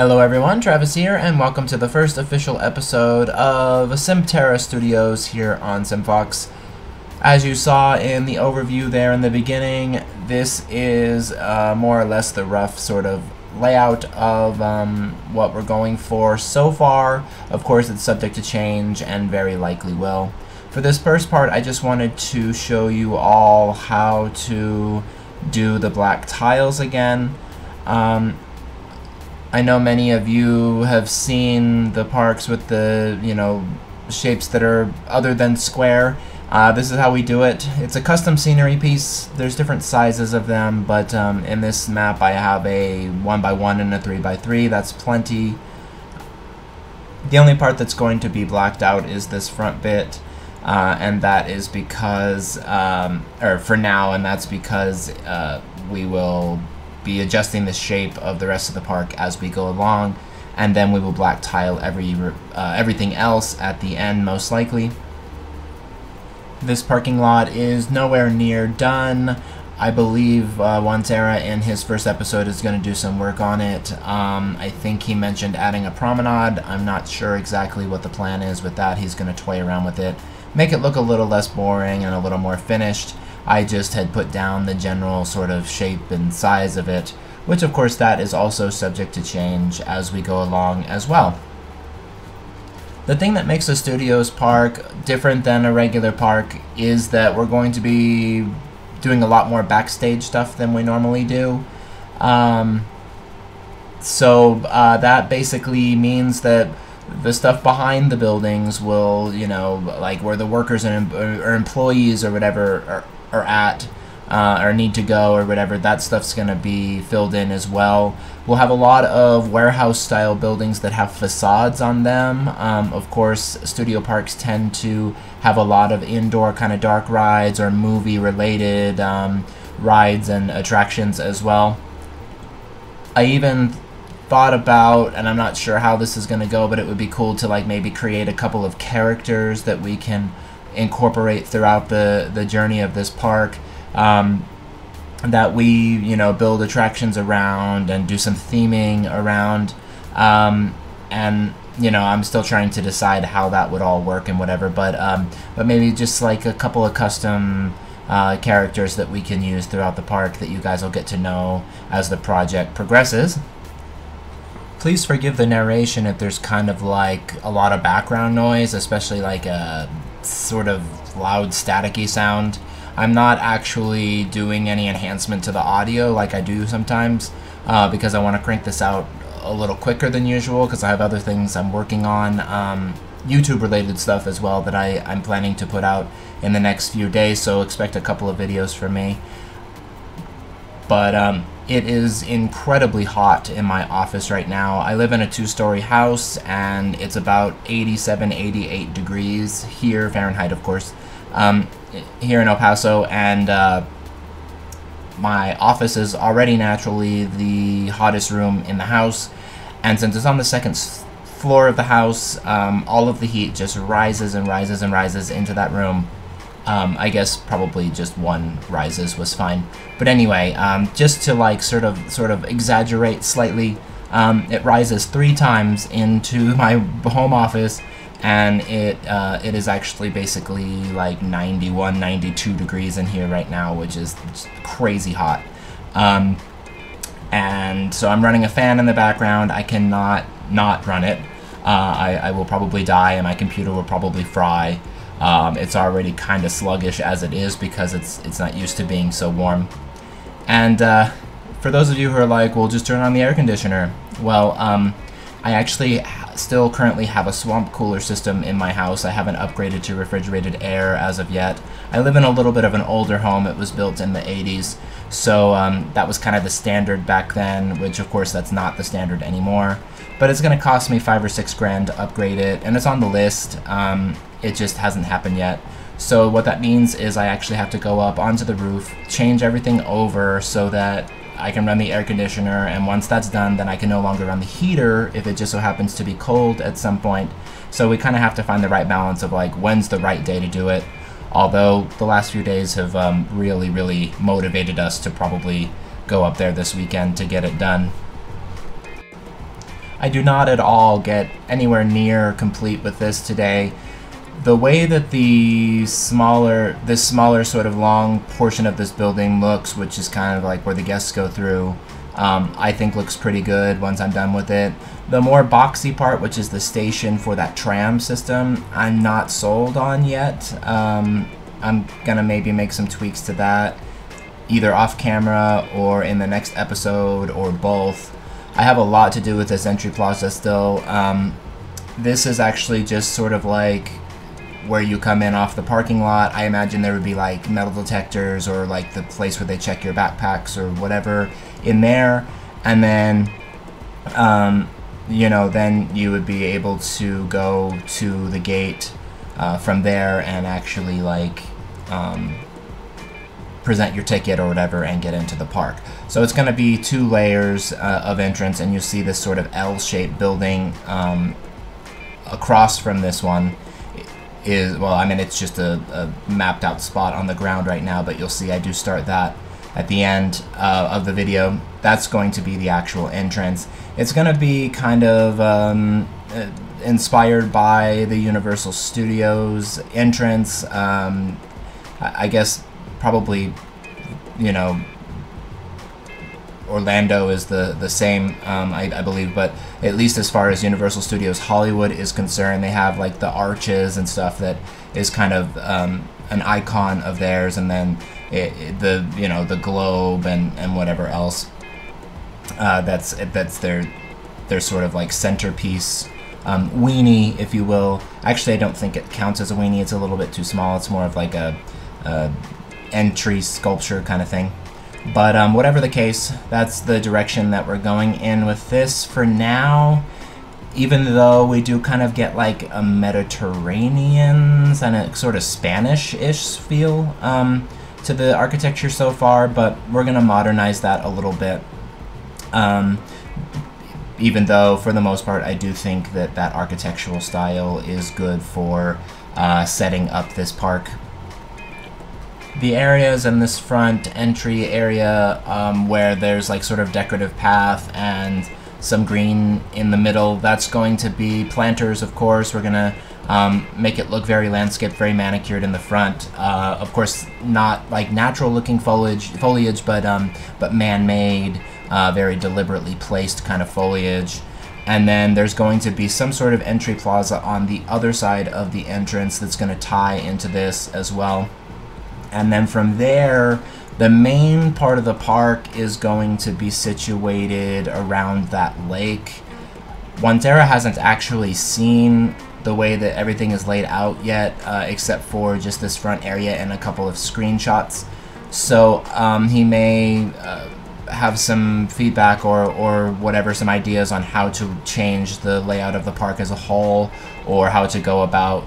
Hello everyone, Travis here, and welcome to the first official episode of SIMTERRA Studios here on SimFox. As you saw in the overview there in the beginning, this is more or less the rough sort of layout of what we're going for so far. Of course, it's subject to change and very likely will. For this first part, I just wanted to show you all how to do the black tiles again. I know many of you have seen the parks with the, shapes that are other than square. This is how we do it. It's a custom scenery piece. There's different sizes of them, but in this map I have a 1x1 and a 3x3. That's plenty. The only part that's going to be blacked out is this front bit, and that is because, or for now, and that's because we will be adjusting the shape of the rest of the park as we go along, and then we will black tile everything else at the end, most likely. This parking lot is nowhere near done. I believe Wonterra in his first episode is going to do some work on it. I think he mentioned adding a promenade. I'm not sure exactly what the plan is with that. He's going to toy around with it, make it look a little less boring and a little more finished. I just had put down the general sort of shape and size of it, which of course that is also subject to change as we go along as well. The thing that makes a studios park different than a regular park is that we're going to be doing a lot more backstage stuff than we normally do. So that basically means that the stuff behind the buildings will, like where the workers or employees or whatever are at, or need to go or whatever, that stuff's going to be filled in as well. We'll have a lot of warehouse style buildings that have facades on them. Of course, studio parks tend to have a lot of indoor kind of dark rides or movie related rides and attractions as well. I even thought about, and I'm not sure how this is going to go, but it would be cool to like maybe create a couple of characters that we can incorporate throughout the journey of this park, that we build attractions around and do some theming around, and I'm still trying to decide how that would all work and whatever, but maybe just like a couple of custom characters that we can use throughout the park that you guys will get to know as the project progresses. Please forgive the narration if there's kind of like a lot of background noise, especially like a sort of loud staticky sound. I'm not actually doing any enhancement to the audio like I do sometimes, because I want to crank this out a little quicker than usual because I have other things I'm working on, YouTube related stuff as well that I'm planning to put out in the next few days, so expect a couple of videos from me. But it is incredibly hot in my office right now. I live in a 2-story house and it's about 87, 88 degrees here, Fahrenheit of course, here in El Paso, and my office is already naturally the hottest room in the house, and since it's on the second floor of the house, all of the heat just rises and rises and rises into that room. I guess probably just one rises was fine, but anyway, just to like sort of exaggerate slightly, it rises 3 times into my home office, and it is actually basically like 91, 92 degrees in here right now, which is crazy hot. And so I'm running a fan in the background. I cannot not run it. I will probably die and my computer will probably fry. It's already kind of sluggish as it is because it's not used to being so warm. And for those of you who are like, well, just turn on the air conditioner. Well, I actually still currently have a swamp cooler system in my house. I haven't upgraded to refrigerated air as of yet. I live in a little bit of an older home. It was built in the 80s, so that was kind of the standard back then, which of course that's not the standard anymore. But it's going to cost me $5 or $6 grand to upgrade it, and it's on the list. It just hasn't happened yet. So what that means is I actually have to go up onto the roof, change everything over so that I can run the air conditioner, and once that's done, then I can no longer run the heater if it just so happens to be cold at some point. So we kind of have to find the right balance of like when's the right day to do it. Although the last few days have really motivated us to probably go up there this weekend to get it done. I do not at all get anywhere near complete with this today. The way that this smaller sort of long portion of this building looks, which is kind of like where the guests go through, I think looks pretty good once I'm done with it. The more boxy part, which is the station for that tram system, I'm not sold on yet. I'm gonna maybe make some tweaks to that, either off camera or in the next episode, or both. I have a lot to do with this entry plaza still. This is actually just sort of like where you come in off the parking lot. I imagine there would be like metal detectors or like the place where they check your backpacks or whatever in there, and then you know, then you would be able to go to the gate from there and actually like present your ticket or whatever and get into the park. So it's going to be 2 layers of entrance, and you'll see this sort of L-shaped building across from this one. Well, I mean, it's just a mapped out spot on the ground right now, but you'll see I do start that at the end of the video. That's going to be the actual entrance. It's going to be kind of inspired by the Universal Studios entrance. I guess probably, you know, Orlando is the same, I believe, but at least as far as Universal Studios Hollywood is concerned, they have like the arches and stuff that is kind of an icon of theirs, and then the globe and whatever else. That's their sort of like centerpiece weenie, if you will. Actually, I don't think it counts as a weenie. It's a little bit too small. It's more of like a entry sculpture kind of thing. But whatever the case, that's the direction that we're going in with this for now. Even though we do kind of get like a Mediterranean and a sort of Spanish-ish feel to the architecture so far, but we're going to modernize that a little bit. Even though, for the most part, I do think that that architectural style is good for setting up this park. The areas in this front entry area where there's like sort of decorative path and some green in the middle, that's going to be planters, of course. We're gonna make it look very landscaped, very manicured in the front. Of course, not like natural looking foliage, but man-made, very deliberately placed kind of foliage. And then there's going to be some sort of entry plaza on the other side of the entrance that's going to tie into this as well. And then from there, the main part of the park is going to be situated around that lake. Wonterra hasn't actually seen the way that everything is laid out yet, except for just this front area and a couple of screenshots. So he may have some feedback or whatever, some ideas on how to change the layout of the park as a whole, or how to go about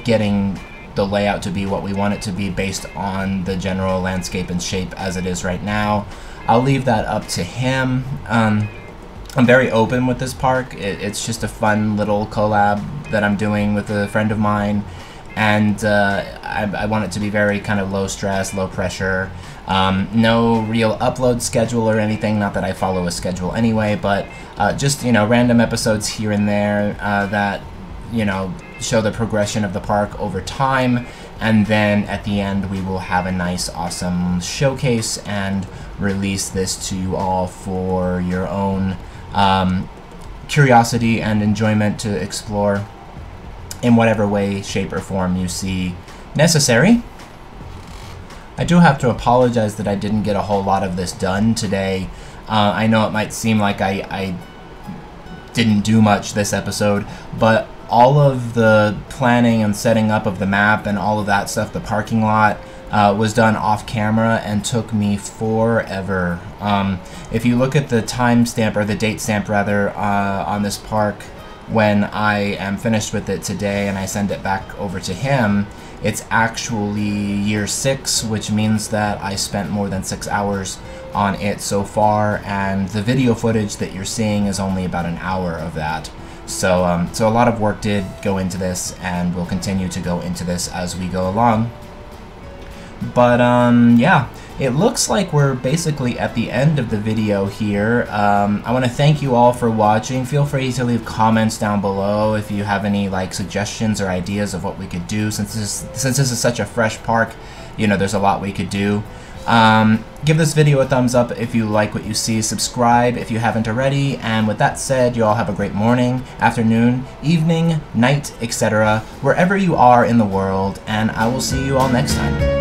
getting the layout to be what we want it to be based on the general landscape and shape as it is right now. I'll leave that up to him. I'm very open with this park. It's just a fun little collab that I'm doing with a friend of mine, and I want it to be very kind of low stress, low pressure. No real upload schedule or anything, not that I follow a schedule anyway, but just, you know, random episodes here and there that, you know, show the progression of the park over time, and then at the end we will have a nice awesome showcase and release this to you all for your own curiosity and enjoyment to explore in whatever way, shape, or form you see necessary. I do have to apologize that I didn't get a whole lot of this done today. I know it might seem like I didn't do much this episode, but all of the planning and setting up of the map and all of that stuff, the parking lot, was done off camera and took me forever. If you look at the timestamp, or the date stamp rather, on this park, when I am finished with it today and I send it back over to him, it's actually year 6, which means that I spent more than 6 hours on it so far, and the video footage that you're seeing is only about an hour of that. So, so a lot of work did go into this, and will continue to go into this as we go along. But yeah, it looks like we're basically at the end of the video here. I want to thank you all for watching. Feel free to leave comments down below if you have any like suggestions or ideas of what we could do. Since this is such a fresh park, you know, there's a lot we could do. Give this video a thumbs up if you like what you see, subscribe if you haven't already, and with that said, you all have a great morning, afternoon, evening, night, etc., wherever you are in the world, and I will see you all next time.